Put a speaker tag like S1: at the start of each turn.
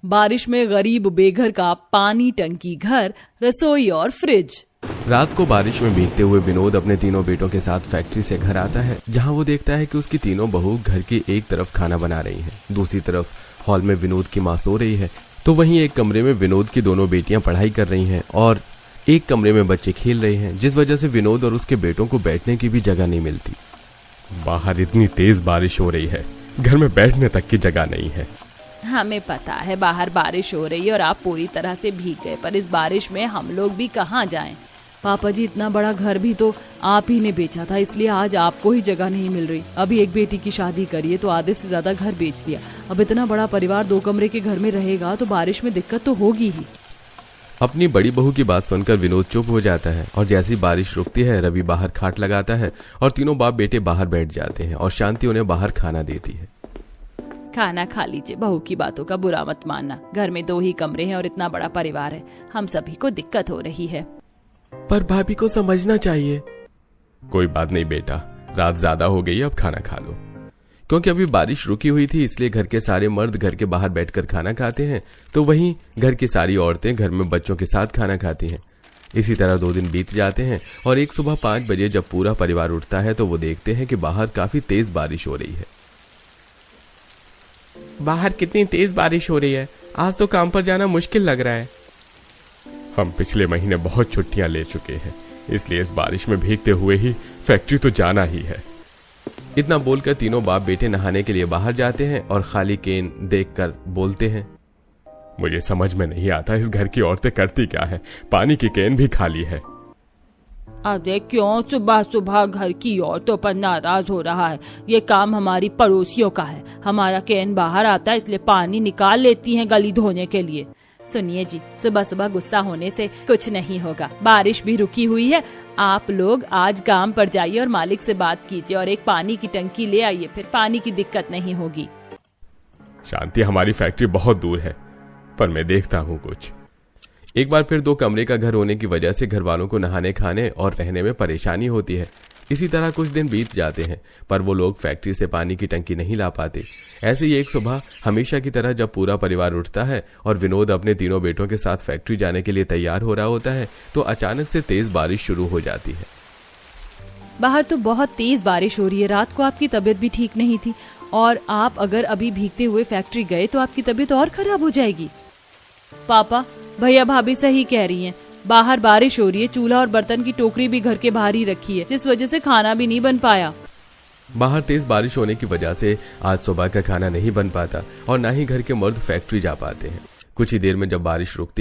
S1: बारिश में गरीब बेघर का पानी टंकी घर, रसोई और फ्रिज।
S2: रात को बारिश में भीगते हुए विनोद अपने तीनों बेटों के साथ फैक्ट्री से घर आता है, जहां वो देखता है कि उसकी तीनों बहू घर की एक तरफ खाना बना रही हैं, दूसरी तरफ हॉल में विनोद की माँ सो रही है, तो वहीं एक कमरे में विनोद की दोनों बेटियां पढ़ाई कर रही हैं और एक कमरे में बच्चे खेल रहे हैं, जिस वजह से विनोद और उसके बेटों को बैठने की भी जगह नहीं मिलती। बाहर इतनी तेज बारिश हो रही है, घर में बैठने तक की जगह नहीं है।
S1: हमें पता है बाहर बारिश हो रही है और आप पूरी तरह से भीग गए, पर इस बारिश में हम लोग भी कहाँ जाएं? पापा जी, इतना बड़ा घर भी तो आप ही ने बेचा था, इसलिए आज आपको ही जगह नहीं मिल रही। अभी एक बेटी की शादी करिए तो आधे से ज्यादा घर बेच दिया। अब इतना बड़ा परिवार 2 कमरे के घर में रहेगा तो बारिश में दिक्कत तो होगी ही।
S2: अपनी बड़ी बहू की बात सुनकर विनोद चुप हो जाता है और जैसी बारिश रुकती है रवि बाहर खाट लगाता है और तीनों बाप बेटे बाहर बैठ जाते हैं और शांति उन्हें बाहर खाना देती है।
S1: खाना खा लीजिए, बहू की बातों का बुरा मत मानना। घर में 2 ही कमरे हैं और इतना बड़ा परिवार है, हम सभी को दिक्कत हो रही है।
S2: पर भाभी को समझना चाहिए। कोई बात नहीं बेटा, रात ज्यादा हो गई, अब खाना खा लो। क्योंकि अभी बारिश रुकी हुई थी इसलिए घर के सारे मर्द घर के बाहर बैठकर खाना खाते हैं, तो वहीं घर की सारी औरतें घर में बच्चों के साथ खाना खाती हैं। इसी तरह 2 दिन बीत जाते हैं और एक सुबह 5 बजे जब पूरा परिवार उठता है तो वो देखते हैं कि बाहर काफी तेज बारिश हो रही है। बाहर कितनी तेज बारिश हो रही है, आज तो काम पर जाना मुश्किल लग रहा है। हम पिछले महीने बहुत छुट्टियां ले चुके हैं, इसलिए इस बारिश में भीगते हुए ही फैक्ट्री तो जाना ही है। इतना बोलकर तीनों बाप बेटे नहाने के लिए बाहर जाते हैं और खाली केन देखकर बोलते हैं, मुझे समझ में नहीं आता इस घर की औरतें करती क्या है, पानी की केन भी खाली है।
S1: अरे क्यों सुबह सुबह घर की औरतों पर नाराज हो रहा है? ये काम हमारी पड़ोसियों का है। हमारा कैन बाहर आता है इसलिए पानी निकाल लेती हैं गली धोने के लिए। सुनिए जी, सुबह सुबह गुस्सा होने से कुछ नहीं होगा। बारिश भी रुकी हुई है, आप लोग आज काम पर जाइए और मालिक से बात कीजिए और एक पानी की टंकी ले आइए, फिर पानी की दिक्कत नहीं होगी।
S2: शांति, हमारी फैक्ट्री बहुत दूर है, पर मैं देखता हूँ कुछ। एक बार फिर 2 कमरे का घर होने की वजह से घर वालों को नहाने खाने और रहने में परेशानी होती है। इसी तरह कुछ दिन बीत जाते हैं, पर वो लोग फैक्ट्री से पानी की टंकी नहीं ला पाते। ऐसे ही एक सुबह हमेशा की तरह जब पूरा परिवार उठता है और विनोद अपने तीनों बेटों के साथ फैक्ट्री जाने के लिए तैयार हो रहा होता है तो अचानक से तेज बारिश शुरू हो जाती है।
S1: बाहर तो बहुत तेज बारिश हो रही है। रात को आपकी तबीयत भी ठीक नहीं थी और आप अगर अभी भीगते हुए फैक्ट्री गए तो आपकी तबीयत और खराब हो जाएगी। पापा, भैया भाभी सही कह रही हैं, बाहर बारिश हो रही है। चूल्हा और बर्तन की टोकरी भी घर के बाहर ही रखी है, जिस वजह से खाना भी नहीं बन पाया।
S2: बाहर तेज बारिश होने की वजह से आज सुबह का खाना नहीं बन पाता और ना ही घर के मर्द फैक्ट्री जा पाते हैं। कुछ ही देर में जब बारिश रुकती